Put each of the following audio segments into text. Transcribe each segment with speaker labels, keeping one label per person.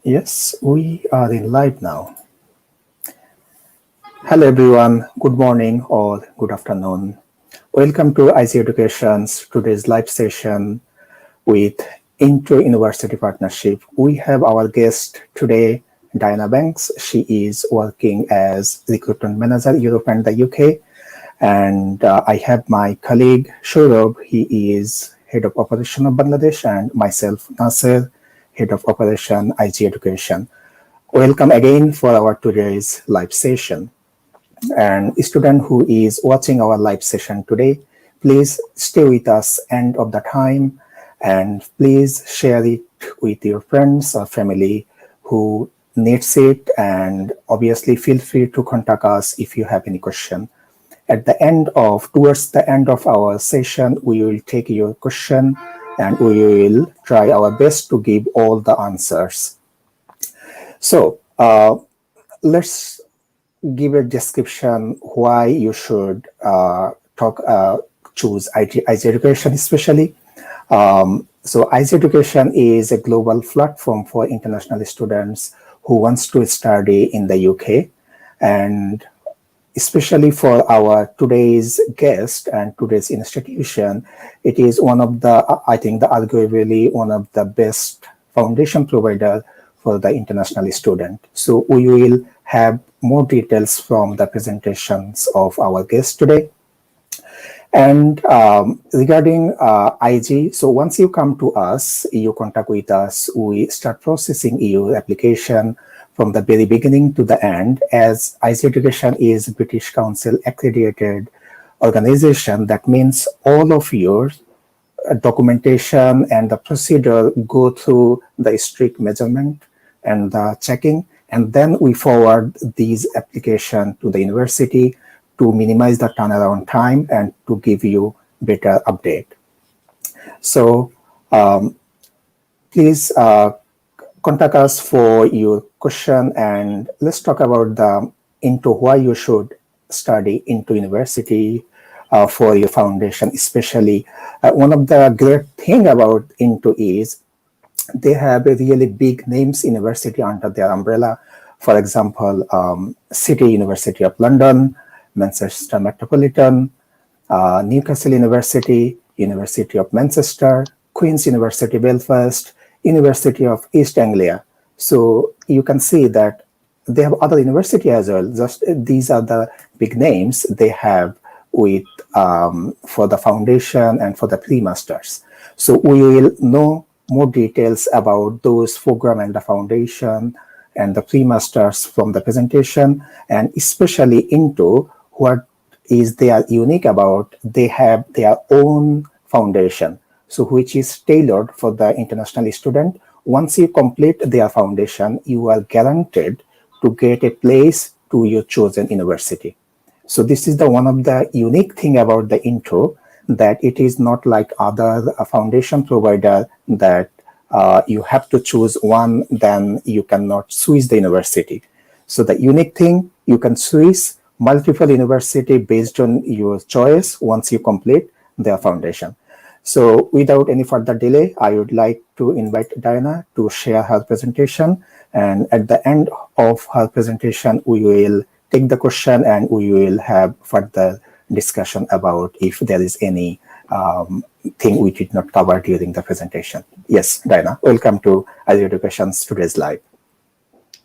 Speaker 1: Yes, we are in live now. Hello everyone, good morning or good afternoon. Welcome to IC Education's today's live session with Inter-University Partnership. We have our guest today, Diana Banks. She is working as Recruitment Manager Europe and the UK. And I have my colleague, Shourabh. He is Head of Operation of Bangladesh, and myself, Nasser, Head of Operation IC Education. Welcome again for our today's live session. And student who is watching our live session today, please stay with us end of the time and please share it with your friends or family who needs it, and obviously feel free to contact us if you have any question. Towards the end of our session, we will take your question and we will try our best to give all the answers. So let's give a description why you should choose IT education especially. So IC Education is a global platform for international students who wants to study in the UK, and especially for our today's guest and today's institution, it is one of the, I think, arguably one of the best foundation provider for the international student. So we will have more details from the presentations of our guest today. And regarding IG, so once you come to us, you contact with us, we start processing your application from the very beginning to the end, as IC Education is British Council accredited organization. That means all of your documentation and the procedure go through the strict measurement and the checking, and then we forward these application to the university to minimize the turnaround time and to give you better update. So please contact us for your question, and let's talk about into why you should study into university for your foundation. Especially one of the great thing about into is they have a really big names university under their umbrella. For example, City University of London, Manchester Metropolitan, Newcastle University, University of Manchester, Queen's University Belfast, University of East Anglia. So you can see that they have other university as well. Just these are the big names they have with for the foundation and for the pre-masters. So we will know more details about those program and the foundation and the pre-masters from the presentation, and especially into what is they are unique about. They have their own foundation, so which is tailored for the international student. Once you complete their foundation, you are guaranteed to get a place to your chosen university. So this is the one of the unique thing about the intro, that it is not like other foundation provider that you have to choose one, then you cannot switch the university. So the unique thing, you can switch multiple university based on your choice once you complete their foundation. So without any further delay, I would like to invite Diana to share her presentation. And at the end of her presentation, we will take the question and we will have further discussion about if there is any thing we did not cover during the presentation. Yes, Diana, welcome to IC Education's today's live.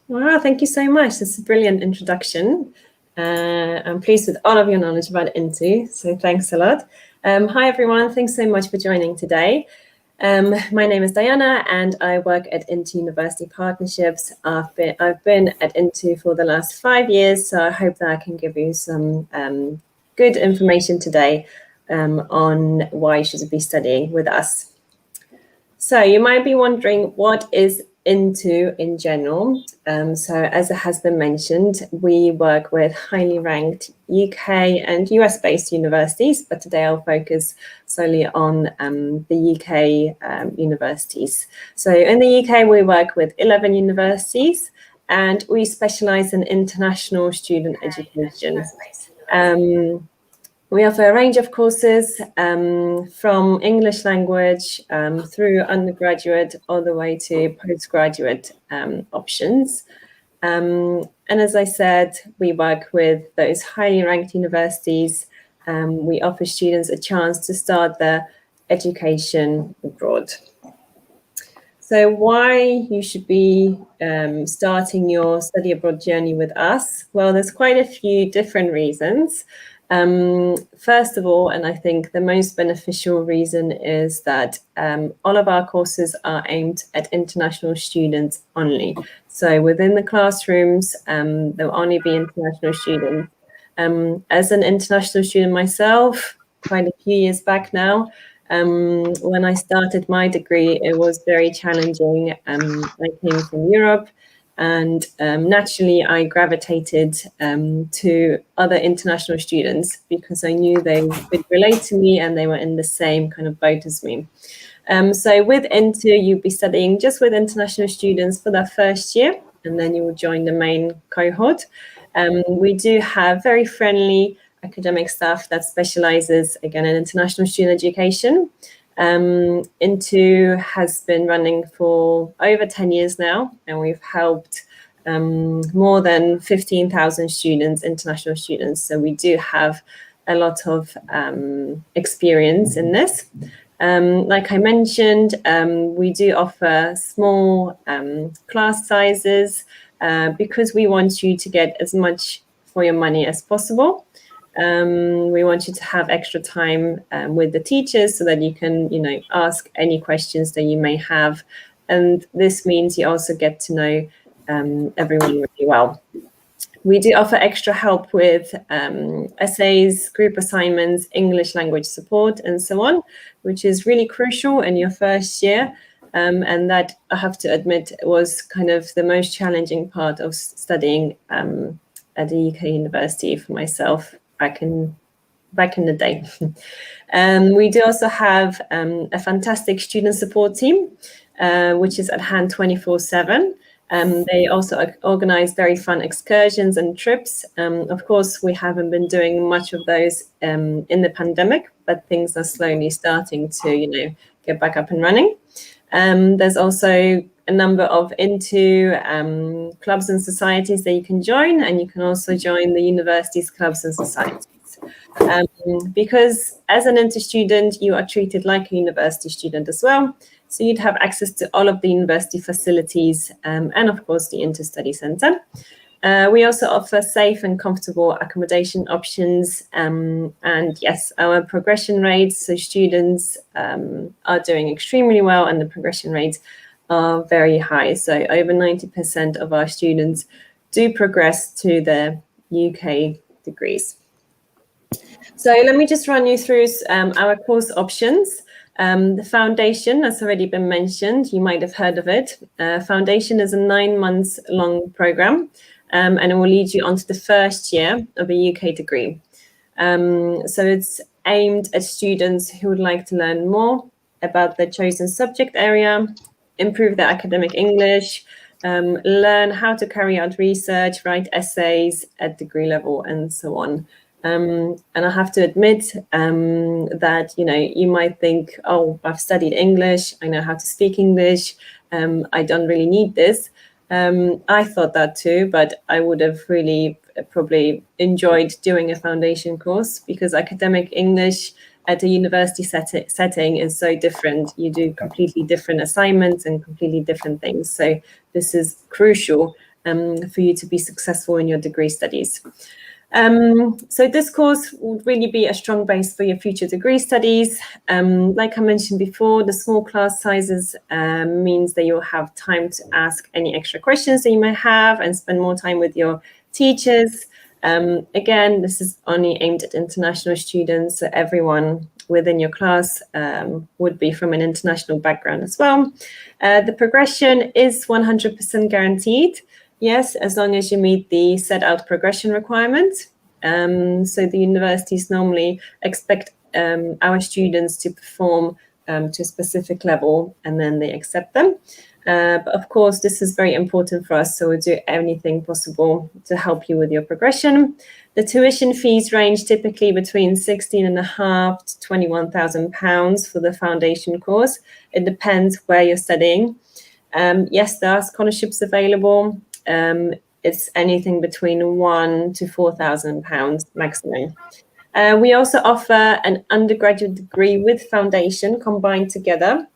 Speaker 2: Wow, thank you so much. That's a brilliant introduction. I'm pleased with all of your knowledge about INTU, so thanks a lot. Hi everyone, thanks so much for joining today. My name is Diana and I work at INTU University Partnerships. I've been at INTU for the last 5 years, so I hope that I can give you some good information today on why you should be studying with us. So you might be wondering, what is INTU in general? So as it has been mentioned, we work with highly ranked UK and US based universities, but today I'll focus solely on the UK universities. So in the UK, we work with 11 universities and we specialize in international student education. We offer a range of courses from English language through undergraduate all the way to postgraduate options. And as I said, we work with those highly ranked universities. We offer students a chance to start their education abroad. So why you should be starting your study abroad journey with us? Well, there's quite a few different reasons. First of all, and I think the most beneficial reason is that all of our courses are aimed at international students only. So within the classrooms, there will only be international students. As an international student myself, quite a few years back now, when I started my degree, it was very challenging. I came from Europe, and naturally I gravitated to other international students because I knew they could relate to me and they were in the same kind of boat as me. So with Inter, you'll be studying just with international students for that first year, and then you will join the main cohort. We do have very friendly academic staff that specializes, again, in international student education. Into has been running for over 10 years now, and we've helped more than 15,000 students, international students. So we do have a lot of experience in this. Like I mentioned, we do offer small class sizes because we want you to get as much for your money as possible. We want you to have extra time with the teachers so that you can, ask any questions that you may have. And this means you also get to know everyone really well. We do offer extra help with essays, group assignments, English language support, and so on, which is really crucial in your first year. And that, I have to admit, was kind of the most challenging part of studying at a UK university for myself back in the day. We do also have a fantastic student support team, which is at hand 24/7. They also organize very fun excursions and trips. Of course, we haven't been doing much of those in the pandemic, but things are slowly starting to, get back up and running. There's also a number of clubs and societies that you can join, and you can also join the university's clubs and societies. Because as an inter student, you are treated like a university student as well. So you'd have access to all of the university facilities and, of course, the Inter-Study Centre. We also offer safe and comfortable accommodation options. And yes, our progression rates, so students are doing extremely well, and the progression rates are very high. So over 90% of our students do progress to their UK degrees. So let me just run you through our course options. The foundation has already been mentioned. You might have heard of it. Foundation is a 9 months long program, and it will lead you onto the first year of a UK degree. So it's aimed at students who would like to learn more about their chosen subject area, improve their academic English, learn how to carry out research, write essays at degree level, and so on. And I have to admit that, you might think, oh, I've studied English, I know how to speak English, I don't really need this. I thought that too, but I would have really probably enjoyed doing a foundation course, because academic English at a university setting is so different. You do completely different assignments and completely different things. So this is crucial for you to be successful in your degree studies. So this course will really be a strong base for your future degree studies. Like I mentioned before, the small class sizes means that you'll have time to ask any extra questions that you may have and spend more time with your teachers. Again, this is only aimed at international students, so everyone within your class would be from an international background as well. The progression is 100% guaranteed. Yes, as long as you meet the set out progression requirements. So the universities normally expect our students to perform to a specific level, and then they accept them. But of course, this is very important for us, so we'll do anything possible to help you with your progression. The tuition fees range typically between £16,500 to £21,000 for the foundation course. It depends where you're studying. Yes, there are scholarships available. It's anything between £1,000 to £4,000 maximum. We also offer an undergraduate degree with foundation combined together.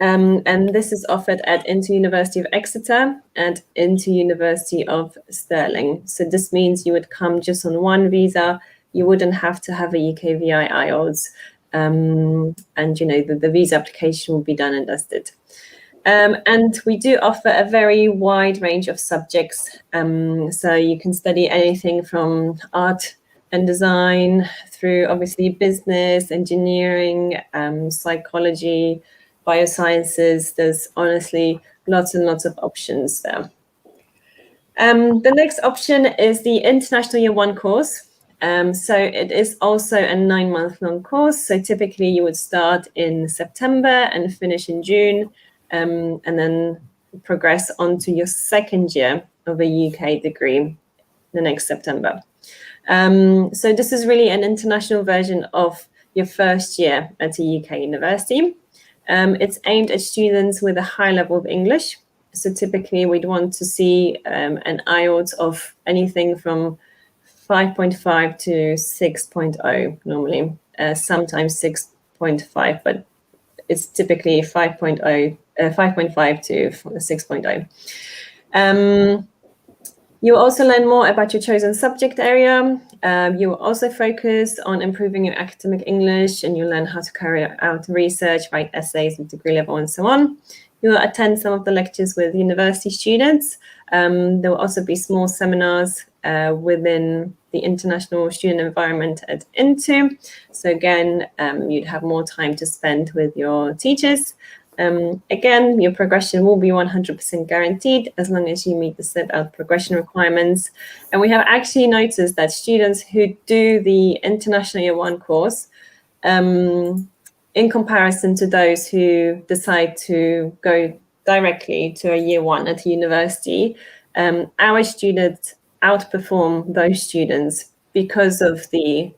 Speaker 2: And this is offered at University of Exeter and University of Stirling. So this means you would come just on one visa. You wouldn't have to have a UKVI IELTS. And, the visa application will be done and dusted. And we do offer a very wide range of subjects. So you can study anything from art and design through obviously business, engineering, psychology, biosciences. There's honestly lots and lots of options there. The next option is the International Year 1 course. So it is also a 9-month long course. So typically you would start in September and finish in June, and then progress onto your second year of a UK degree the next September. So this is really an international version of your first year at a UK university. It's aimed at students with a high level of English. So typically we'd want to see an IELTS of anything from 5.5 to 6.0 normally, sometimes 6.5, but it's typically 5.5 to 6.0. You will also learn more about your chosen subject area. You will also focus on improving your academic English, and you'll learn how to carry out research, write essays at degree level, and so on. You will attend some of the lectures with university students. There will also be small seminars within the international student environment at INTO. So again, you'd have more time to spend with your teachers. Again, your progression will be 100% guaranteed as long as you meet the set out progression requirements. And we have actually noticed that students who do the International Year 1 course, in comparison to those who decide to go directly to a Year 1 at a university, our students outperform those students because of the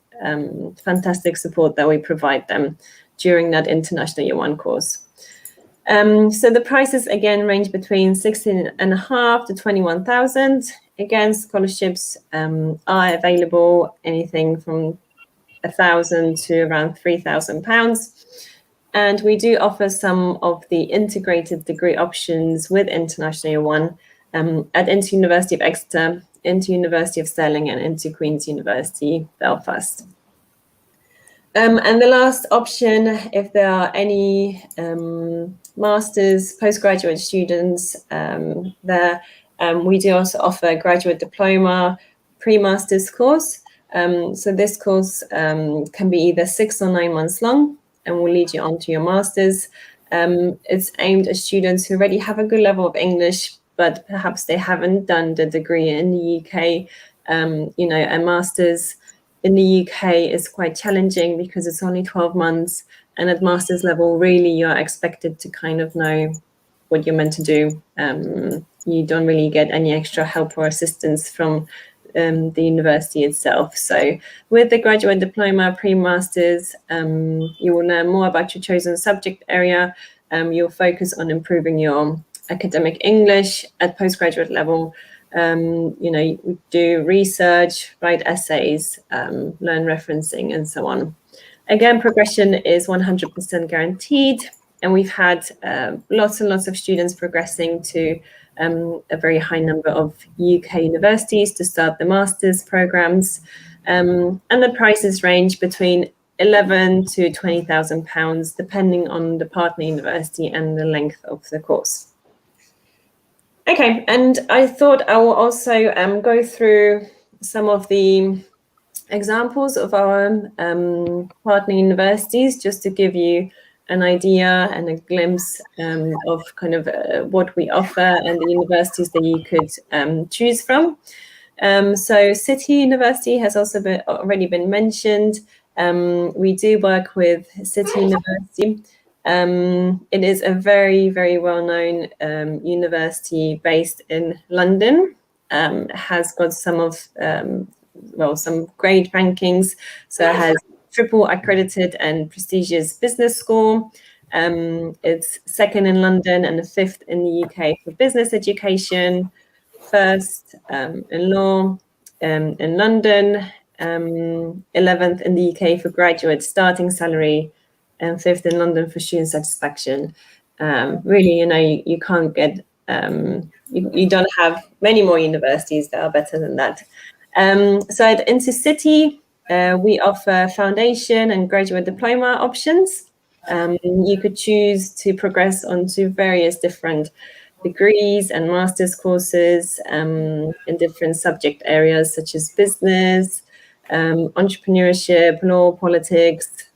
Speaker 2: fantastic support that we provide them during that International Year 1 course. So the prices again range between 16,500 to 21,000. Again, scholarships are available, anything from £1,000 to around £3,000. And we do offer some of the integrated degree options with International Year 1 at University of Exeter, University of Stirling, and Queen's University, Belfast. And the last option, if there are any masters, postgraduate students there, we do also offer a graduate diploma pre-masters course. So this course can be either 6 or 9 months long and will lead you on to your masters. It's aimed at students who already have a good level of English, but perhaps they haven't done the degree in the UK. A master's in the UK is quite challenging because it's only 12 months. And at master's level, really, you're expected to kind of know what you're meant to do. You don't really get any extra help or assistance from the university itself. So with the graduate diploma pre-masters, you will learn more about your chosen subject area. You'll focus on improving your academic English at postgraduate level. You do research, write essays, learn referencing, and so on. Again, progression is 100% guaranteed, and we've had lots and lots of students progressing to a very high number of UK universities to start the master's programs, and the prices range between £11,000 to £20,000, depending on the partner university and the length of the course. Okay, and I thought I will also go through some of the examples of our partner universities, just to give you an idea and a glimpse of kind of what we offer and the universities that you could choose from. So City University has also already been mentioned. We do work with City University. It is a very, very well-known university based in London. Has got some great rankings. So it has triple accredited and prestigious business school. It's second in London and the fifth in the UK for business education, first in law in London, 11th in the UK for graduate starting salary, and fifth in London for student satisfaction. Really, you can't get, you don't have many more universities that are better than that. So at Intercity, we offer foundation and graduate diploma options. You could choose to progress onto various different degrees and master's courses in different subject areas such as business, entrepreneurship, law, politics,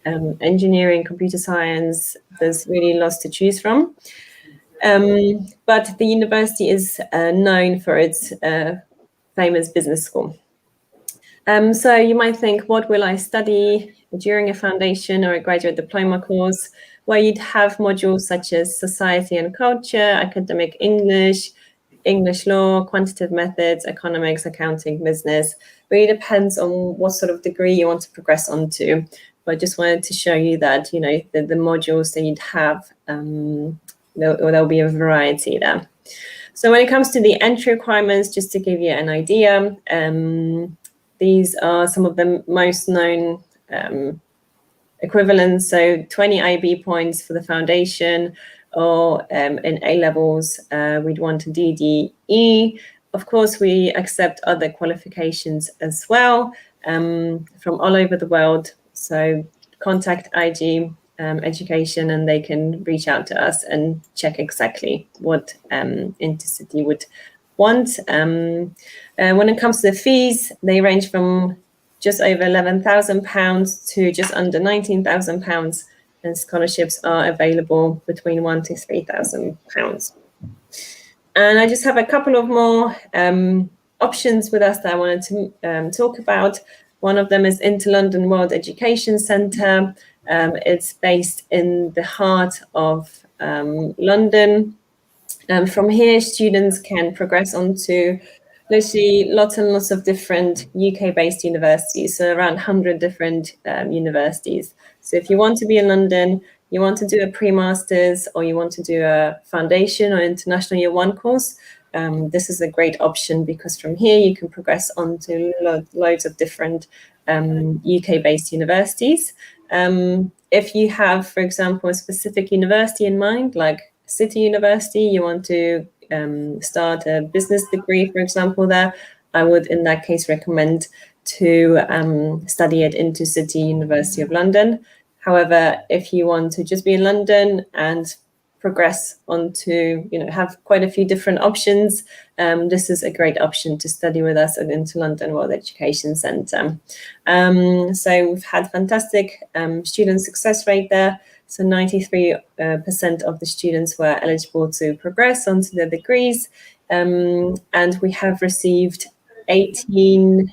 Speaker 2: engineering, computer science. There's really lots to choose from. But the university is known for its famous business school. So you might think, what will I study during a foundation or a graduate diploma course? Where you'd have modules such as society and culture, academic English, English law, quantitative methods, economics, accounting, business. Really depends on what sort of degree you want to progress onto. But I just wanted to show you that, the modules that you'd have, there'll be a variety there. So when it comes to the entry requirements, just to give you an idea, these are some of the most known equivalents. So 20 IB points for the foundation, or in A levels, we'd want a DDE. Of course, we accept other qualifications as well from all over the world. So contact IG Education and they can reach out to us and check exactly what Intercity would want. When it comes to the fees, they range from just over £11,000 to just under £19,000, and scholarships are available between £1,000 to £3,000. And I just have a couple of more options with us that I wanted to talk about. One of them is Inter-London World Education Centre. It's based in the heart of London. From here, students can progress onto literally lots and lots of different UK-based universities, so around 100 different universities. So if you want to be in London, you want to do a pre-masters, or you want to do a foundation or international year one course, this is a great option, because from here you can progress onto loads of different UK-based universities. If you have, for example, a specific university in mind, like City University, you want to start a business degree, for example, there, I would in that case recommend to study at Intercity University of London. However, if you want to just be in London and progress on to, have quite a few different options, this is a great option to study with us at Inter-London World Education Centre. So we've had fantastic student success rate there. So 93% of the students were eligible to progress onto their degrees. And we have received 18,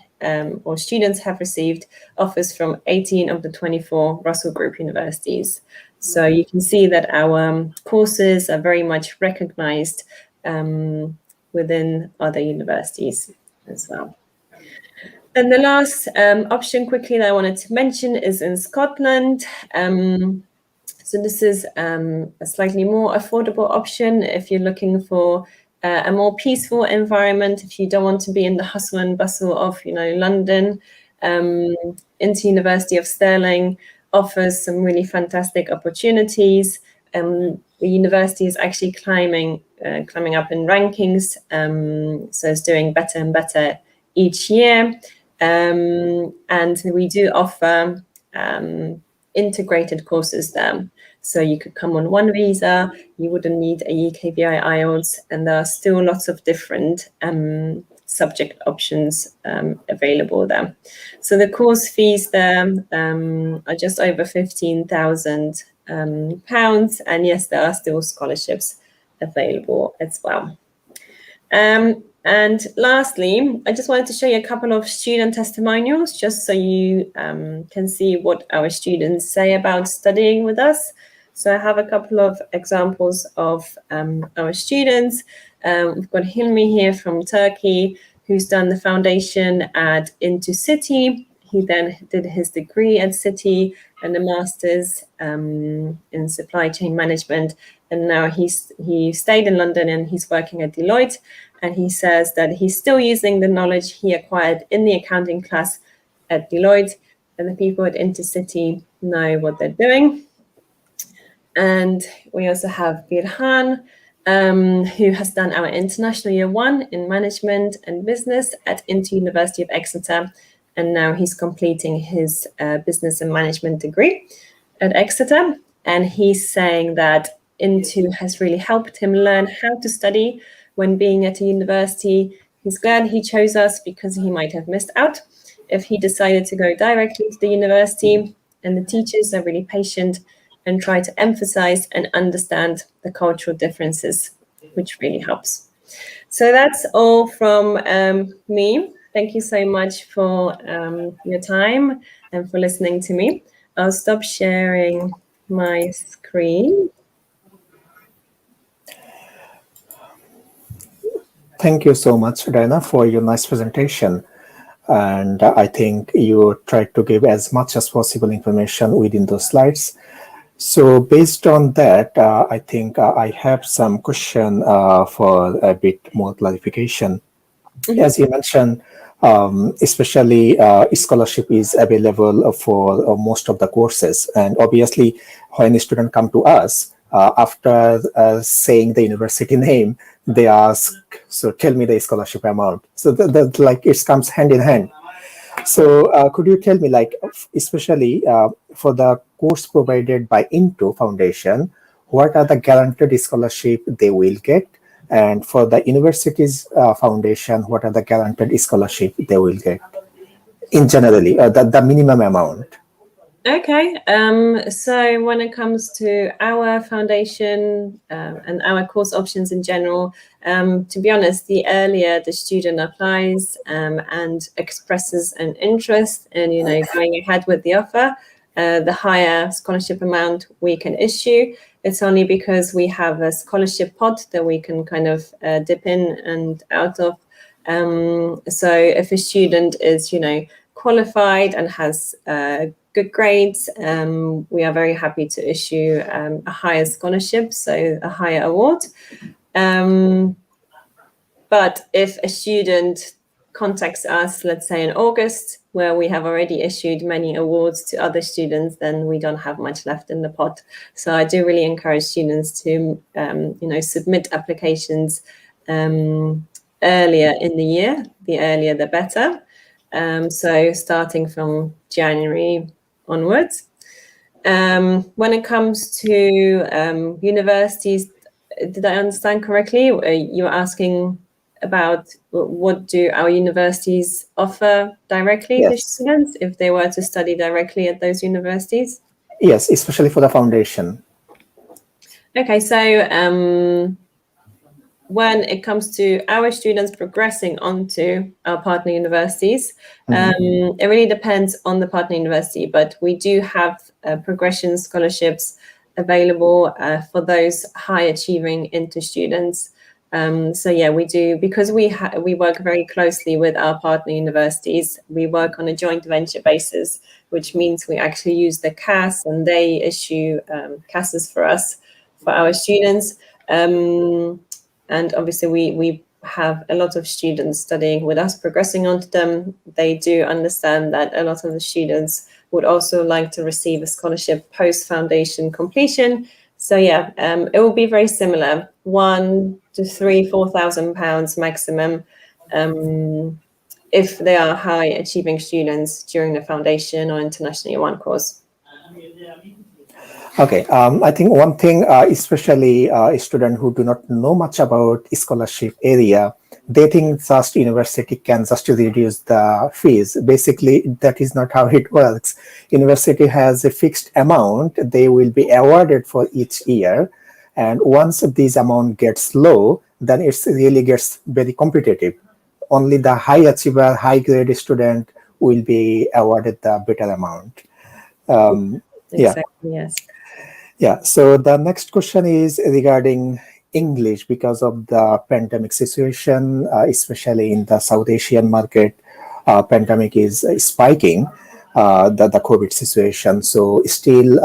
Speaker 2: or students have received offers from 18 of the 24 Russell Group universities. So you can see that our courses are very much recognized within other universities as well. And the last option quickly that I wanted to mention is in Scotland. So this is a slightly more affordable option if you're looking for a more peaceful environment, if you don't want to be in the hustle and bustle of, London. Inter University of Stirling offers some really fantastic opportunities. The university is actually climbing up in rankings, so it's doing better and better each year. And we do offer integrated courses there. So you could come on one visa, you wouldn't need a UKVI IELTS, and there are still lots of different subject options available there. So the course fees there are just over £15,000, and yes, there are still scholarships available as well. And lastly, I just wanted to show you a couple of student testimonials, just so you can see what our students say about studying with us. So I have a couple of examples of our students. We've got Hilmi here from Turkey, who's done the foundation at Into City. He then did his degree at City and a master's in supply chain management. And now he stayed in London and he's working at Deloitte. And he says that he's still using the knowledge he acquired in the accounting class at Deloitte, and the people at Intercity know what they're doing. And we also have Birhan, who has done our International Year 1 in Management and Business at Inter University of Exeter. And now he's completing his Business and Management degree at Exeter. And he's saying that Intu has really helped him learn how to study when being at a university. He's glad he chose us because he might have missed out if he decided to go directly to the university. And the teachers are really patient and try to emphasize and understand the cultural differences, which really helps. So that's all from me. Thank you so much for your time and for listening to me. I'll stop sharing my screen.
Speaker 1: Thank you so much, Diana, for your nice presentation. And I think you tried to give as much as possible information within those slides. So based on that, I think I have some question for a bit more clarification. As you mentioned, especially scholarship is available for most of the courses. And obviously, when a student come to us, after saying the university name, they ask, so tell me the scholarship amount. So that like it comes hand in hand. So could you tell me, like, especially for the course provided by Into Foundation, what are the guaranteed scholarship they will get? And for the university's foundation, what are the guaranteed scholarship they will get? In generally, the minimum amount.
Speaker 2: Okay, so when it comes to our foundation and our course options in general, to be honest, the earlier the student applies and expresses an interest in, going ahead with the offer, the higher scholarship amount we can issue. It's only because we have a scholarship pot that we can kind of dip in and out of. So if a student is, qualified and has good grades, we are very happy to issue a higher scholarship, so a higher award. But if a student contacts us, let's say in August, where we have already issued many awards to other students, then we don't have much left in the pot. So I do really encourage students to, submit applications earlier in the year. The earlier, the better. So starting from January onwards. When it comes to universities, did I understand correctly? You were asking about what do our universities offer directly to students if they were to study directly at those universities?
Speaker 1: Yes, especially for the foundation.
Speaker 2: Okay, so when it comes to our students progressing onto our partner universities, it really depends on the partner university, but we do have progression scholarships available for those high achieving Into students. So yeah, we do, because we work very closely with our partner universities. We work on a joint venture basis, which means we actually use the CAS and they issue CASs for us, for our students. And obviously we have a lot of students studying with us, progressing onto them. They do understand that a lot of the students would also like to receive a scholarship post-foundation completion. So yeah, it will be very similar, £1,000 to £4,000 maximum if they are high achieving students during the foundation or International Year 1 course.
Speaker 1: Okay, I think one thing, especially a student who do not know much about scholarship area, they think just university can just reduce the fees. Basically, that is not how it works. University has a fixed amount they will be awarded for each year. And once this amount gets low, then it really gets very competitive. Only the high achiever, high grade student will be awarded the better amount. Yeah.
Speaker 2: Exactly, yes.
Speaker 1: Yeah. So the next question is regarding English because of the pandemic situation, especially in the South Asian market. Pandemic is spiking, the COVID situation. So still,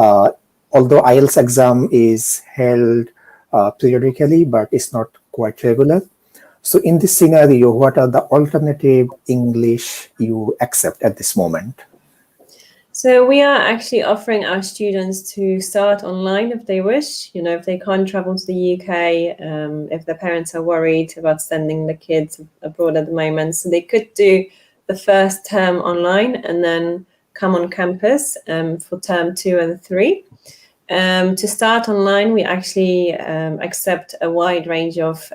Speaker 1: although IELTS exam is held periodically, but it's not quite regular. So in this scenario, what are the alternative English you accept at this moment?
Speaker 2: So we are actually offering our students to start online if they wish. You know, if they can't travel to the UK, if their parents are worried about sending the kids abroad at the moment, so they could do the first term online and then come on campus for term 2 and 3. To start online, we actually accept a wide range of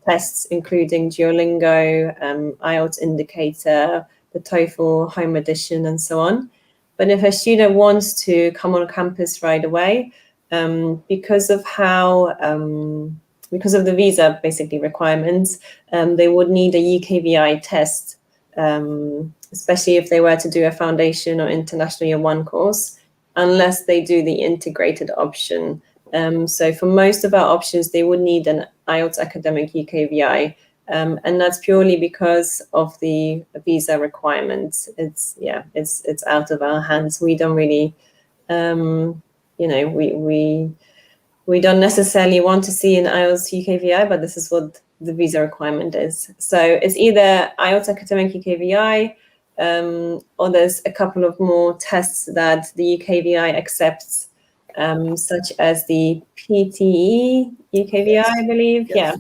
Speaker 2: tests, including Duolingo, IELTS indicator, the TOEFL home edition, and so on. But if a student wants to come on campus right away, because of because of the visa basically requirements, they would need a UKVI test, especially if they were to do a foundation or international year 1 course, unless they do the integrated option. So for most of our options, they would need an IELTS academic UKVI. And that's purely because of the visa requirements. It's out of our hands. We don't really, we don't necessarily want to see an IELTS UKVI, but this is what the visa requirement is. So it's either IELTS academic UKVI, or there's a couple of more tests that the UKVI accepts, such as the PTE UKVI, I believe.
Speaker 1: Yes.
Speaker 2: Yeah.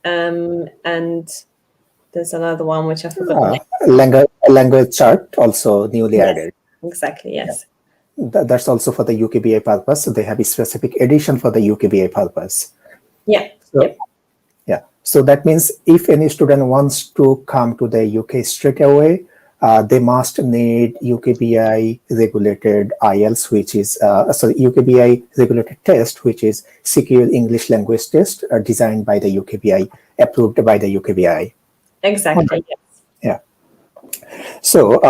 Speaker 2: And there's another one which I forgot the name.
Speaker 1: Language chart also newly
Speaker 2: Yes,
Speaker 1: added.
Speaker 2: exactly. Yes.
Speaker 1: That's also for the UKBA purpose. So they have a specific edition for the UKBA purpose.
Speaker 2: Yeah.
Speaker 1: So,
Speaker 2: Yep.
Speaker 1: yeah. So that means if any student wants to come to the UK straight away, they must need UKBI regulated IELTS, which is UKBI regulated test, which is secure English language test designed by the UKBI, approved by the UKBI.
Speaker 2: Exactly.
Speaker 1: Okay. Yeah. So,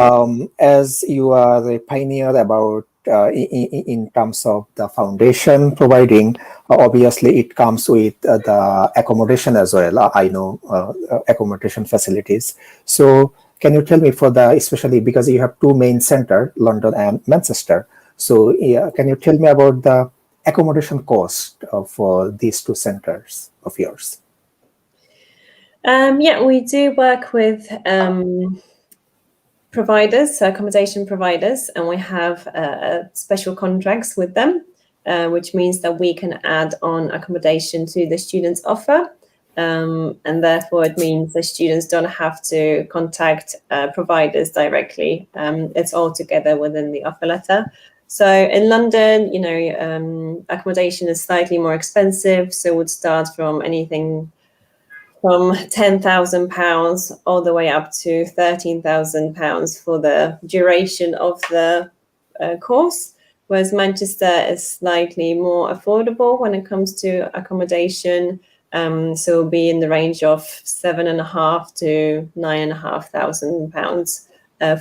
Speaker 1: as you are a pioneer about in terms of the foundation providing, obviously it comes with the accommodation as well. I know accommodation facilities. So, can you tell me for the, especially because you have two main centers, London and Manchester. So, yeah, can you tell me about the accommodation cost for these two centers of yours?
Speaker 2: Yeah, we do work with providers, so accommodation providers, and we have special contracts with them, which means that we can add on accommodation to the student's offer. And therefore, it means the students don't have to contact providers directly. It's all together within the offer letter. So in London, accommodation is slightly more expensive, so it would start from anything from £10,000 all the way up to £13,000 for the duration of the course, whereas Manchester is slightly more affordable when it comes to accommodation. So it'll be in the range of £7,500 to £9,500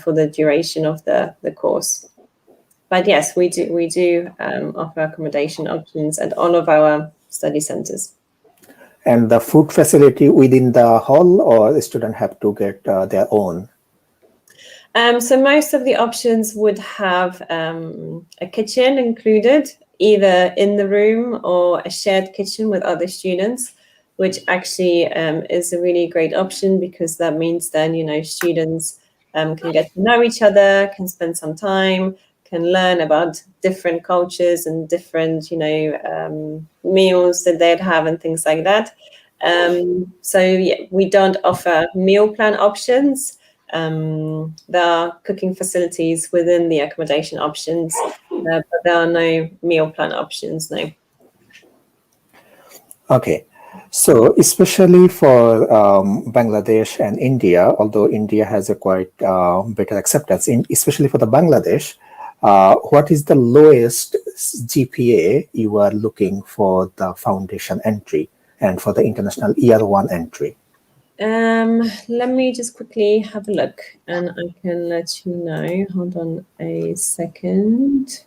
Speaker 2: for the duration of the course. But yes, we do offer accommodation options at all of our study centres.
Speaker 1: And the food facility within the hall, or the student have to get their own?
Speaker 2: So most of the options would have a kitchen included, either in the room or a shared kitchen with other students, which actually is a really great option, because that means then, students can get to know each other, can spend some time, can learn about different cultures and different, meals that they'd have and things like that. So yeah, we don't offer meal plan options. There are cooking facilities within the accommodation options, but there are no meal plan options, no.
Speaker 1: Okay. So especially for Bangladesh and India, although India has a quite better acceptance, especially for the Bangladesh, what is the lowest GPA you are looking for the foundation entry? and for the international year 1 entry?
Speaker 2: Let me just quickly have a look and I can let you know. Hold on a second.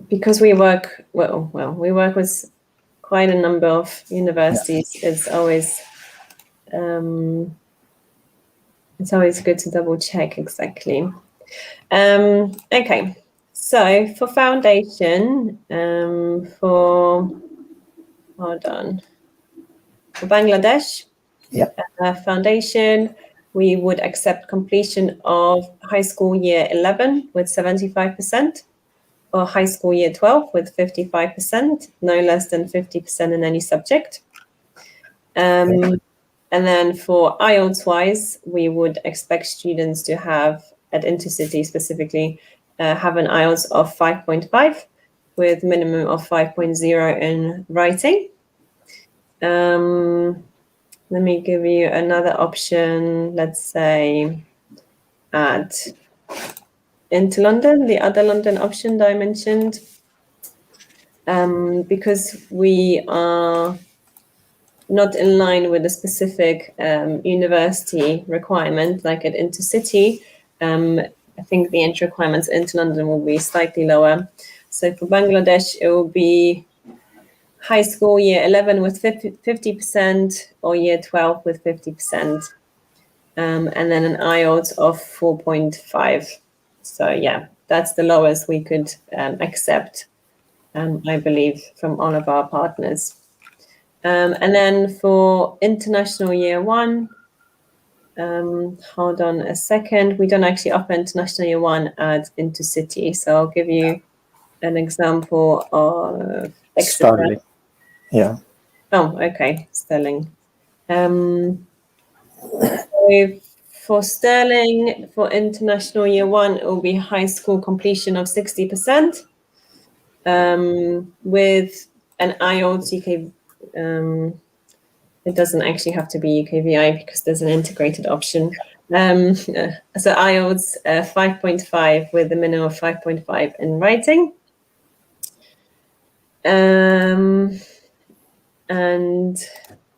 Speaker 2: Because we work we work with quite a number of universities. Yeah. It's always good to double check exactly. Okay, so for foundation, for Bangladesh,
Speaker 1: yeah,
Speaker 2: foundation, we would accept completion of high school year 11 with 75%, or high school year 12 with 55%, no less than 50% in any subject. And then for IELTS-wise, we would expect students to have, at Intercity specifically, have an IELTS of 5.5 with minimum of 5.0 in writing. Let me give you another option. Let's say into London, the other London option that I mentioned, because we are not in line with a specific university requirement, like at Intercity. I think the entry requirements into London will be slightly lower. So for Bangladesh, it will be high school year 11 with 50% or year 12 with 50%. And then an IELTS of 4.5. So yeah, that's the lowest we could accept, I believe, from all of our partners. And then for international year 1, hold on a second. We don't actually offer international year 1 at Intercity. So I'll give you an example of
Speaker 1: Sterling. Yeah.
Speaker 2: Oh, okay, Sterling. So for Sterling, for international year 1, it will be high school completion of 60%, with an IELTS UK. It doesn't actually have to be UKVI because there's an integrated option. So IELTS 5.5 with a minimum of 5.5 in writing. And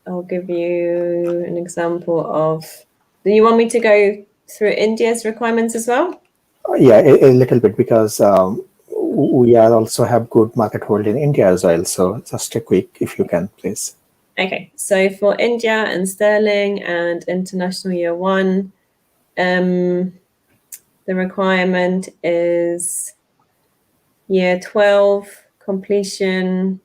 Speaker 2: I'll give you an example of, do you want me to go through India's requirements as well?
Speaker 1: Yeah, a little bit, because we are also have good market hold in India as well. So just a quick, if you can, please.
Speaker 2: Okay, so for India and Sterling and international year 1, the requirement is year 12 completion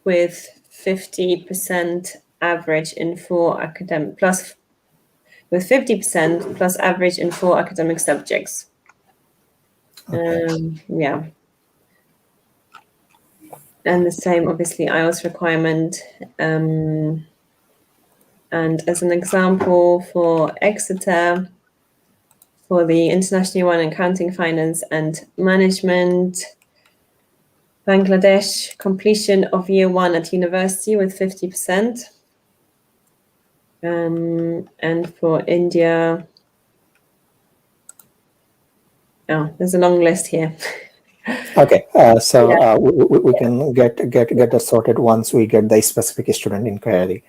Speaker 2: with 50% average in 4 academic plus, with 50% plus average in 4 academic subjects.
Speaker 1: Okay.
Speaker 2: Yeah. And the same, obviously, IELTS requirement. And as an example, for Exeter, for the international year 1 accounting, finance and management, Bangladesh, completion of year 1 at university with 50%. And for India, there's a long list here.
Speaker 1: Okay, we can get that sorted once we get the specific student inquiry.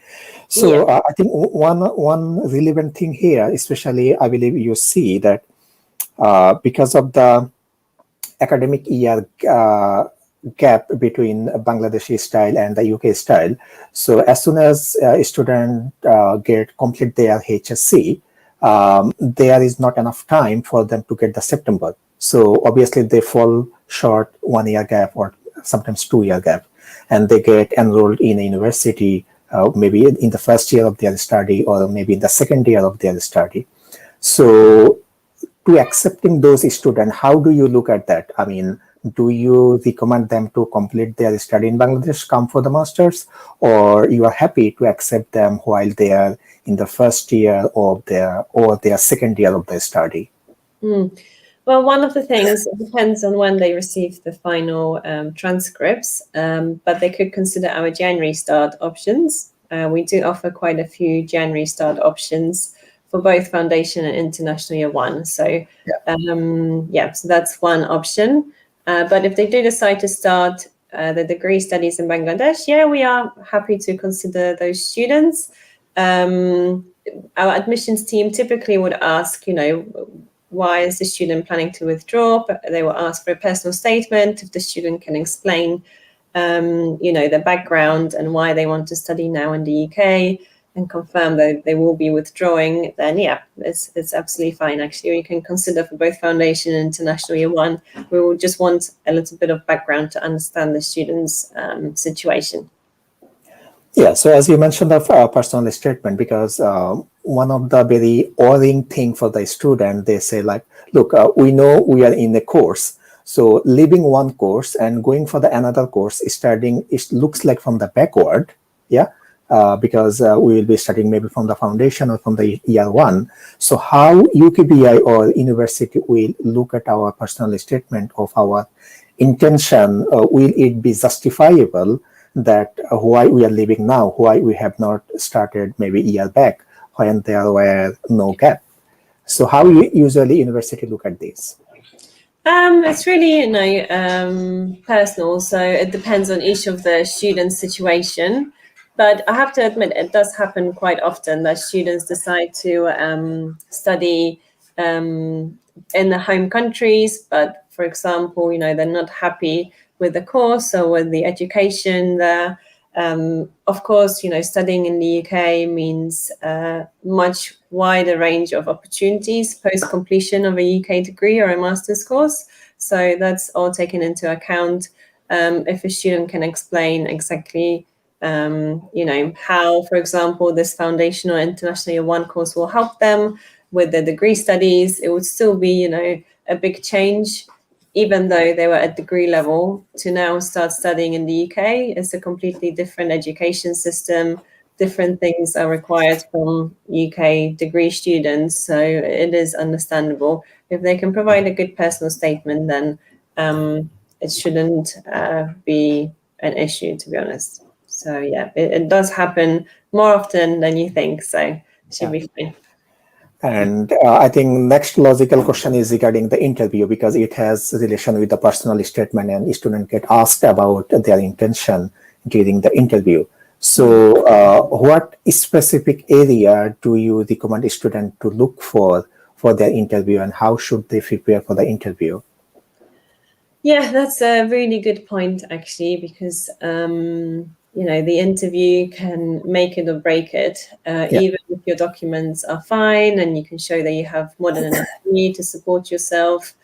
Speaker 1: So I think one relevant thing here, especially I believe you see that because of the academic year gap between Bangladeshi style and the UK style, so as soon as a student complete their HSC, there is not enough time for them to get the September. So obviously they fall short 1 year gap or sometimes 2 year gap, and they get enrolled in a university maybe in the first year of their study or maybe in the second year of their study. So to accepting those students, how do you look at that? I mean, do you recommend them to complete their study in Bangladesh, come for the masters, or you are happy to accept them while they are in the first year of their second year of their study?
Speaker 2: Well, one of the things, it depends on when they receive the final transcripts, but they could consider our January start options. We do offer quite a few January start options for both foundation and international year one. So so that's one option. But if they do decide to start the degree studies in Bangladesh, we are happy to consider those students. Our admissions team typically would ask, why is the student planning to withdraw? But they will ask for a personal statement if the student can explain, their background and why they want to study now in the UK, and confirm that they will be withdrawing. Then it's absolutely fine. Actually, you can consider for both foundation and international year one. We will just want a little bit of background to understand the student's situation.
Speaker 1: Yeah, so as you mentioned the personal statement, because one of the very worrying thing for the student, they say like, look, we know we are in a course, so leaving one course and going for the another course, studying, it looks like from the backward, because we will be studying maybe from the foundation or from the year one. So how UKBI or university will look at our personal statement of our intention? Will it be justifiable that why we are leaving now, why we have not started maybe a year back when there were no gap? So how usually university look at this?
Speaker 2: It's really, personal. So it depends on each of the students' situation. But I have to admit, it does happen quite often that students decide to study in the home countries. But for example, they're not happy with the course or with the education there. Of course, studying in the UK means a much wider range of opportunities post completion of a UK degree or a master's course. So that's all taken into account. If a student can explain exactly, how, for example, this foundation or international year one course will help them with their degree studies, it would still be, a big change. Even though they were at degree level, to now start studying in the UK, it's a completely different education system. Different things are required from UK degree students. So it is understandable. If they can provide a good personal statement, then it shouldn't be an issue, to be honest. So it does happen more often than you think. So it should be fine.
Speaker 1: And I think next logical question is regarding the interview, because it has relation with the personal statement and student get asked about their intention during the interview. So what specific area do you recommend a student to look for their interview, and how should they prepare for the interview?
Speaker 2: Yeah, that's a really good point, actually, because the interview can make it or break it. Even if your documents are fine and you can show that you have more than enough money to support yourself,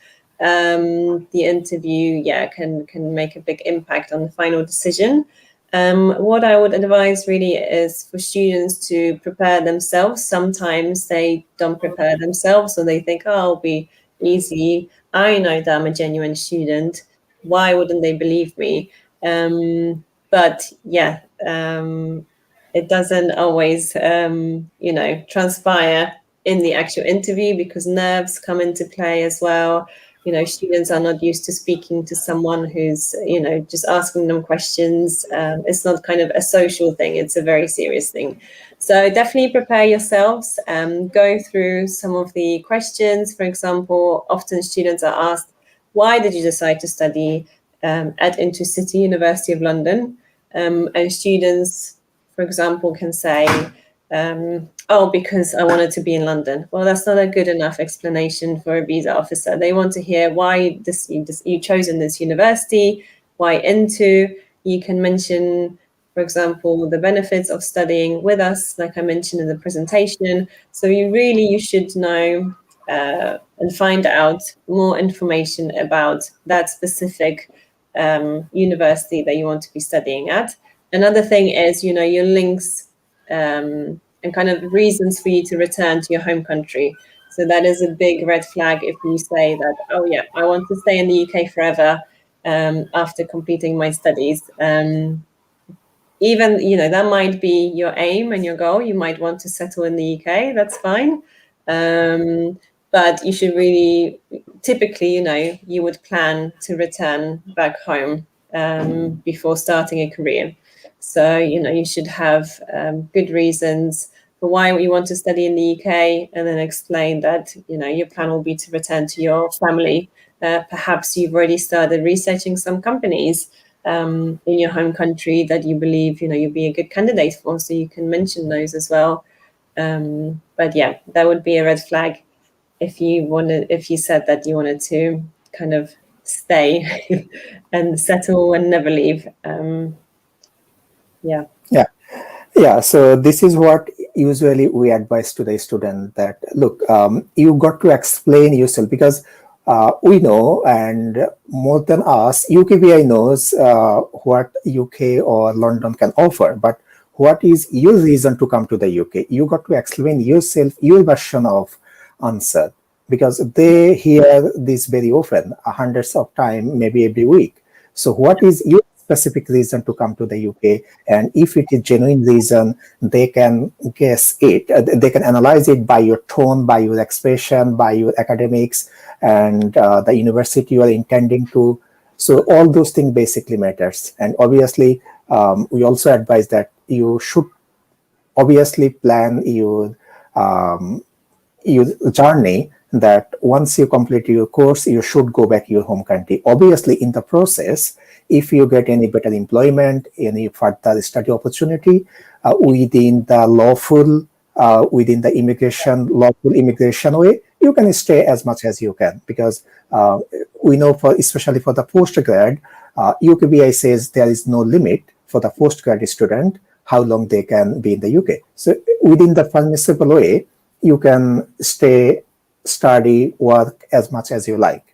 Speaker 2: the interview, can make a big impact on the final decision. What I would advise really is for students to prepare themselves. Sometimes they don't prepare themselves, or they think, oh, it'll be easy. I know that I'm a genuine student. Why wouldn't they believe me? But it doesn't always, transpire in the actual interview, because nerves come into play as well. Students are not used to speaking to someone who's, just asking them questions. It's not kind of a social thing. It's a very serious thing. So definitely prepare yourselves. Go through some of the questions. For example, often students are asked, why did you decide to study at Intercity University of London? And students, for example, can say, because I wanted to be in London. Well, that's not a good enough explanation for a visa officer. They want to hear why you chosen this university, why into. You can mention, for example, the benefits of studying with us, like I mentioned in the presentation. So you should know and find out more information about that specific university that you want to be studying at. Another thing is, your links and kind of reasons for you to return to your home country. So that is a big red flag if you say that, oh yeah, I want to stay in the UK forever after completing my studies. Even, that might be your aim and your goal. You might want to settle in the UK. That's fine. But you should really, typically, you would plan to return back home before starting a career. So, you should have good reasons for why you want to study in the UK, and then explain that your plan will be to return to your family. Perhaps you've already started researching some companies in your home country that you believe you'd be a good candidate for, so you can mention those as well. But yeah, that would be a red flag if you said that you wanted to kind of stay and settle and never leave. Yeah.
Speaker 1: Yeah, so this is what usually we advise to the student, that look, you got to explain yourself, because we know, and more than us, UKBI knows what UK or London can offer, but what is your reason to come to the UK? You got to explain yourself, your version of answer, because they hear this very often, hundreds of times, maybe every week. So what is your specific reason to come to the UK? And if it is genuine reason, they can guess it. They can analyze it by your tone, by your expression, by your academics, and the university you are intending to. So all those things basically matters. And obviously, we also advise that you should obviously plan your journey, that once you complete your course, you should go back to your home country. Obviously, in the process, if you get any better employment, any further study opportunity within the lawful, within the lawful immigration way, you can stay as much as you can, because we know, especially for the postgrad, UKBI says there is no limit for the postgrad student how long they can be in the UK. So within the permissible way, you can stay, study, work as much as you like.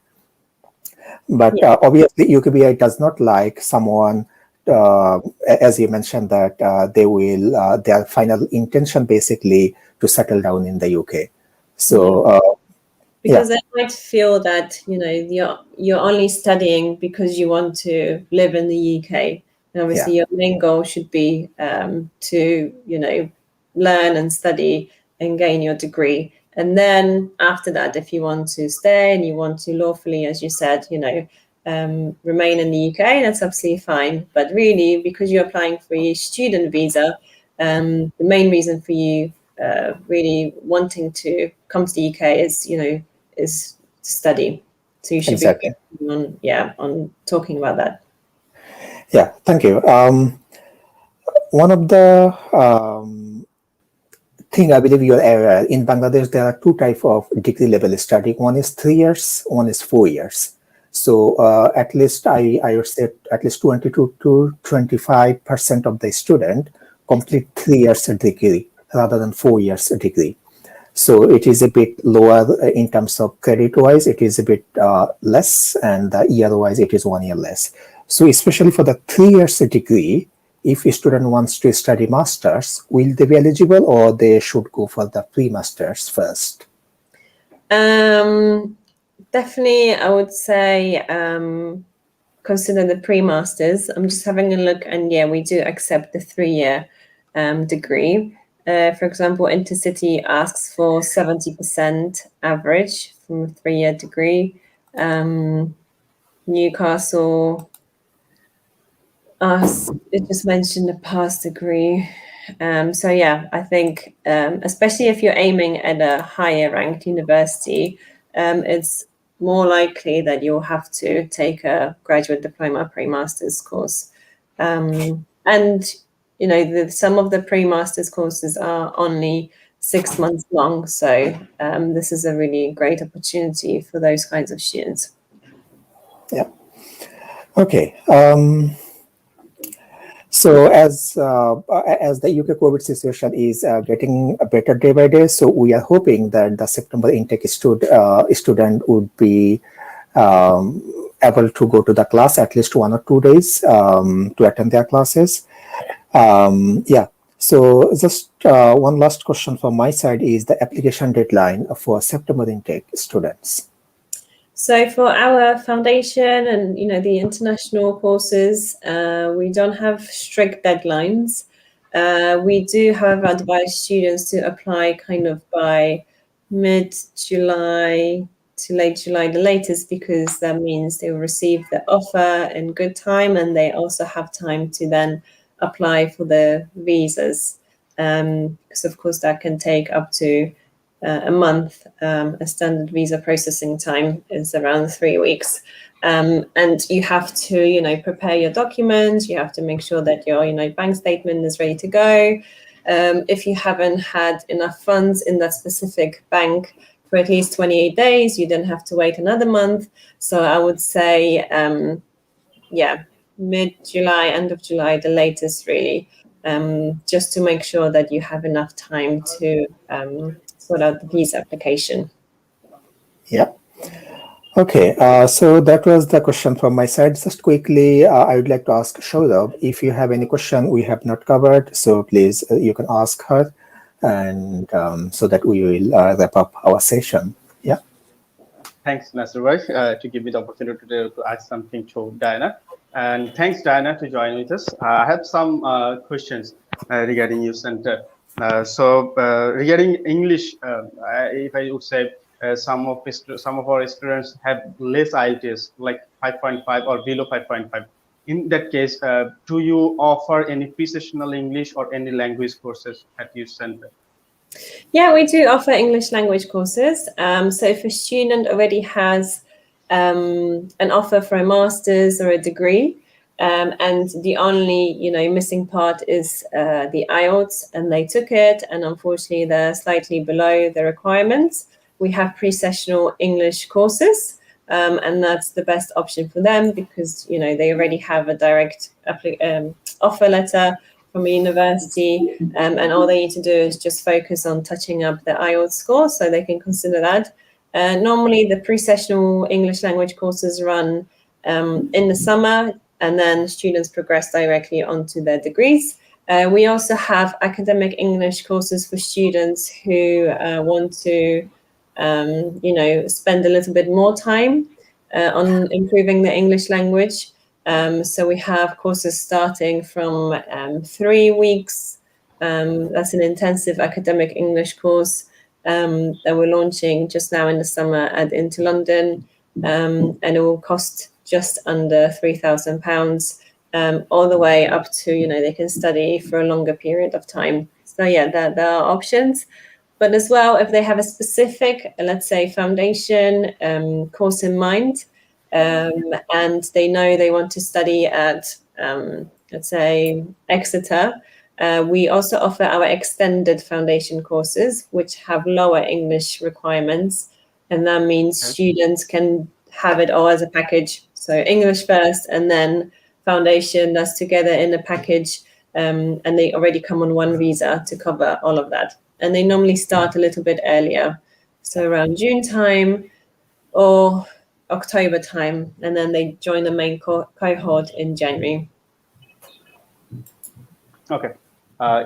Speaker 1: But obviously, UKBI does not like someone, as you mentioned, that they will, their final intention basically to settle down in the UK. So,
Speaker 2: because they might feel that you're only studying because you want to live in the UK. And obviously, your main goal should be to learn and study and gain your degree. And then after that, if you want to stay and you want to lawfully, as you said, remain in the UK, that's absolutely fine. But really, because you're applying for a student visa, the main reason for you really wanting to come to the UK is to study. So you should
Speaker 1: exactly.
Speaker 2: be on talking about that.
Speaker 1: Yeah, thank you. One of the thing I believe you're aware, in Bangladesh, there are two types of degree level study. One is 3 years, one is 4 years. So at least I would say at least 22 to 25% of the student complete 3 years degree rather than 4 years degree. So it is a bit lower in terms of credit wise, it is a bit less, and year wise it is 1 year less. So especially for the 3 years degree, if a student wants to study masters, will they be eligible, or they should go for the pre-masters first?
Speaker 2: Definitely, I would say consider the pre-masters. I'm just having a look, and we do accept the 3-year degree. For example, Intercity asks for 70% average from a 3-year degree. Newcastle it just mentioned a past degree. So I think especially if you're aiming at a higher ranked university, it's more likely that you'll have to take a graduate diploma pre-master's course. And some of the pre-master's courses are only 6 months long. So this is a really great opportunity for those kinds of students.
Speaker 1: Yeah. Okay. So as the UK COVID situation is getting better day by day, so we are hoping that the September intake student would be able to go to the class at least 1 or 2 days to attend their classes. So just one last question from my side is the application deadline for September intake students.
Speaker 2: So for our foundation and the international courses, we don't have strict deadlines. We do, however, advise students to apply kind of by mid-July to late July, the latest, because that means they will receive the offer in good time, and they also have time to then apply for the visas. because of course that can take up to a month. A standard visa processing time is around 3 weeks. And you have to, prepare your documents. You have to make sure that your, bank statement is ready to go. If you haven't had enough funds in that specific bank for at least 28 days, you then have to wait another month. So I would say, mid-July, end of July, the latest, really, just to make sure that you have enough time to sort out the visa application.
Speaker 1: Yeah. Okay, so that was the question from my side. Just quickly, I would like to ask Shodav if you have any question we have not covered. So please, you can ask her, and so that we will wrap up our session. Yeah.
Speaker 3: Thanks, Nasir Bhai, to give me the opportunity to ask something to Diana. And thanks, Diana, to join with us. I have some questions regarding your center. Regarding English, if I would say some of our students have less IELTS, like 5.5 or below 5.5. In that case, do you offer any pre-sessional English or any language courses at your center?
Speaker 2: Yeah, we do offer English language courses. So if a student already has an offer for a master's or a degree, and the only, missing part is the IELTS, and they took it, and unfortunately they're slightly below the requirements, we have pre-sessional English courses, and that's the best option for them because, they already have a direct offer letter from a university, and all they need to do is just focus on touching up the IELTS score, so they can consider that. Normally, the pre-sessional English language courses run in the summer, and then students progress directly onto their degrees. We also have academic English courses for students who want to, spend a little bit more time on improving the English language. So we have courses starting from 3 weeks. That's an intensive academic English course that we're launching just now in the summer at Into London, and it will cost just under £3,000, all the way up to, they can study for a longer period of time. So yeah, there are options. But as well, if they have a specific, let's say, foundation course in mind, and they know they want to study at, let's say, Exeter, we also offer our extended foundation courses, which have lower English requirements. And that means students can have it all as a package. So English first, and then foundation, that's together in a package. And they already come on one visa to cover all of that. And they normally start a little bit earlier. So around June time or October time, and then they join the main cohort in January.
Speaker 3: Okay.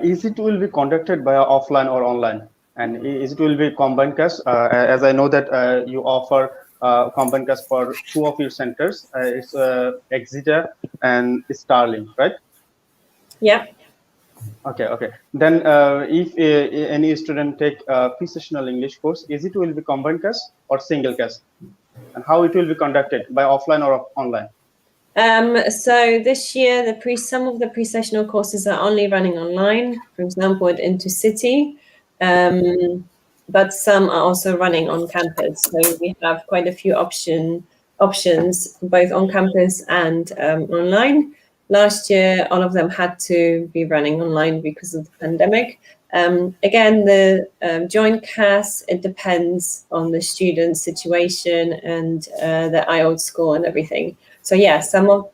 Speaker 3: Is it will be conducted by offline or online? And is it will be combined class? As I know that you offer combined class for 2 of your centers. It's Exeter and Stirling, right?
Speaker 2: Yeah.
Speaker 3: Okay. Then if any student take a pre-sessional English course, is it will be combined class or single class? And how it will be conducted, by offline or online?
Speaker 2: So this year, some of the pre-sessional courses are only running online, for example, at Intercity, but some are also running on campus. So we have quite a few options, both on campus and online. Last year, all of them had to be running online because of the pandemic. Again, the joint CAS, it depends on the student's situation and the IELTS score and everything. So yeah,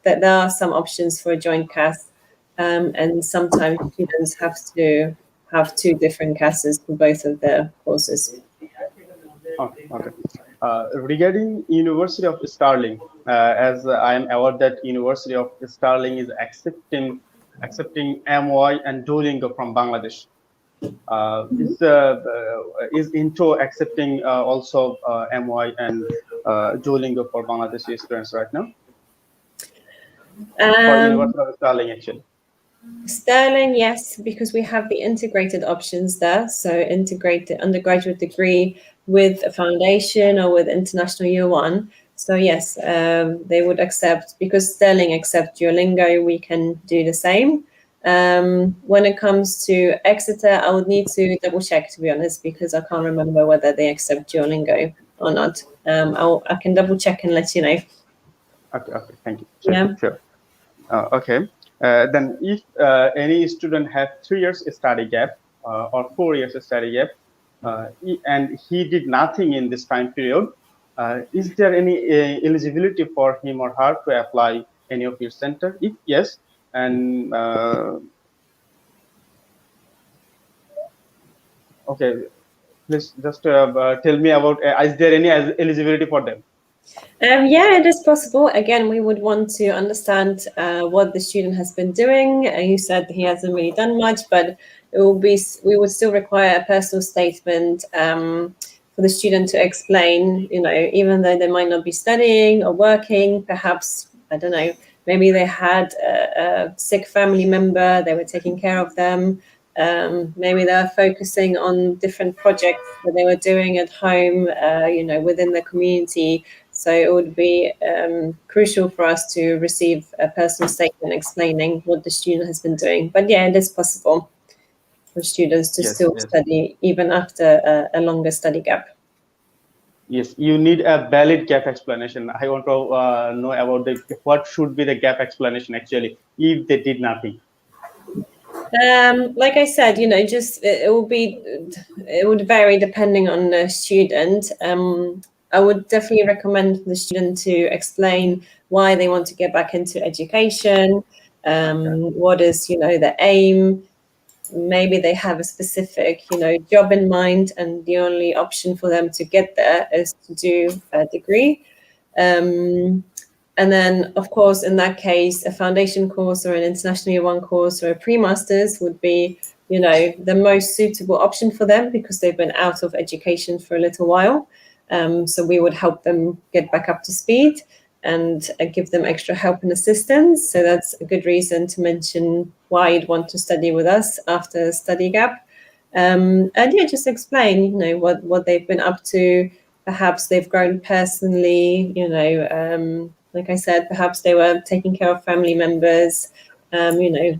Speaker 2: there are some options for a joint CAS, and sometimes students have to have 2 different CASs for both of their courses.
Speaker 3: Okay. Regarding University of Stirling, as I am aware that University of Stirling is accepting MOI and Duolingo from Bangladesh. Is Into accepting also MOI and Duolingo for Bangladeshi students right now? For University of Stirling, actually.
Speaker 2: Stirling, yes, because we have the integrated options there. So integrate the undergraduate degree with a foundation or with International Year 1. So yes, they would accept, because Stirling accept Duolingo, we can do the same. When it comes to Exeter, I would need to double check, to be honest, because I can't remember whether they accept Duolingo or not. I can double check and let you know.
Speaker 3: Okay, thank you. Sure,
Speaker 2: Yeah.
Speaker 3: sure. Okay. Then if any student have 3 years study gap or 4 years study gap, and he did nothing in this time period, is there any eligibility for him or her to apply any of your center? If yes, and okay, please just tell me about, is there any eligibility for them?
Speaker 2: Yeah, it is possible. Again, we would want to understand what the student has been doing. You said he hasn't really done much, but we would still require a personal statement for the student to explain, even though they might not be studying or working, perhaps, I don't know, maybe they had a sick family member, they were taking care of them. Maybe they were focusing on different projects that they were doing at home, within the community. So it would be crucial for us to receive a personal statement explaining what the student has been doing. But yeah, it is possible for students to still study even after a longer study gap.
Speaker 3: Yes, you need a valid gap explanation. I want to know about what should be the gap explanation actually if they did nothing.
Speaker 2: Like I said, it would vary depending on the student. I would definitely recommend the student to explain why they want to get back into education. What is, the aim? Maybe they have a specific, job in mind, and the only option for them to get there is to do a degree. And then, of course, in that case, a foundation course or an international year 1 course or a pre-masters would be, the most suitable option for them because they've been out of education for a little while. So we would help them get back up to speed and give them extra help and assistance. So that's a good reason to mention why you'd want to study with us after a study gap. And yeah, just explain, what they've been up to. Perhaps they've grown personally, like I said, perhaps they were taking care of family members. Then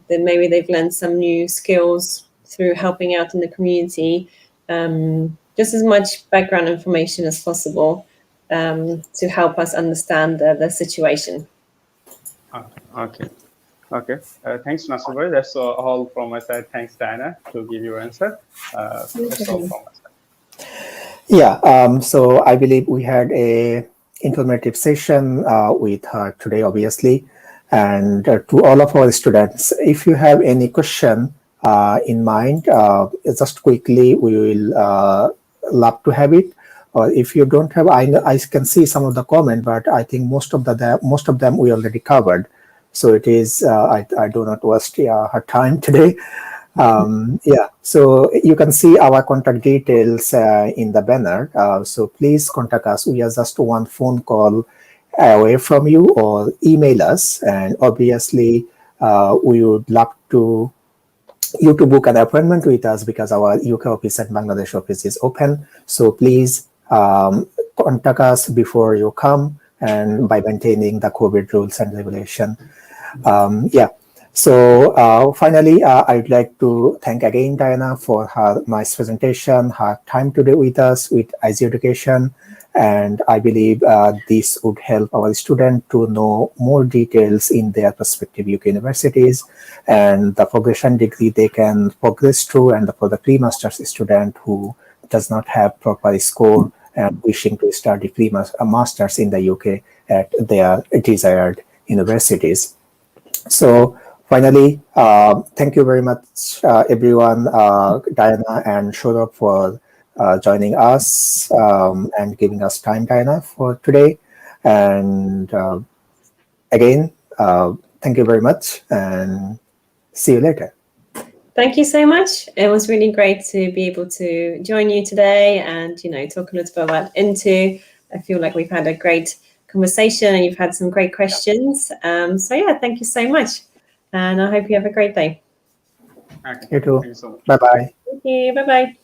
Speaker 2: maybe they've learned some new skills through helping out in the community. Just as much background information as possible to help us understand the situation.
Speaker 3: Okay. Thanks, Nasser. That's all from my side. Thanks, Diana, to give your answer. That's all from my side.
Speaker 1: Yeah. So I believe we had a informative session with her today, obviously. And to all of our students, if you have any question in mind, just quickly, we will love to have it. Or if you don't have, I can see some of the comment, but I think most of them we already covered. So it is, I do not waste her time today. Yeah, so you can see our contact details in the banner. So please contact us. We are just one phone call away from you, or email us. And obviously, we would love you to book an appointment with us because our UK office and Bangladesh office is open. So please contact us before you come, and by maintaining the COVID rules and regulation. Yeah. So finally, I'd like to thank again Diana for her nice presentation, her time today with us with IZ Education. And I believe this would help our students to know more details in their prospective UK universities and the progression degree they can progress through, and for the pre-master's student who does not have proper score and wishing to study pre-master's in the UK at their desired universities. So finally, thank you very much, everyone, Diana and Shurab, for joining us and giving us time, Diana, for today. And again, thank you very much, and see you later.
Speaker 2: Thank you so much. It was really great to be able to join you today and, talk a little bit about Into. I feel like we've had a great conversation and you've had some great questions. So yeah, thank you so much. And I hope you have a great day.
Speaker 3: Okay.
Speaker 1: You too.
Speaker 3: Thank you so much.
Speaker 1: Bye-bye.
Speaker 2: Thank you. Bye-bye.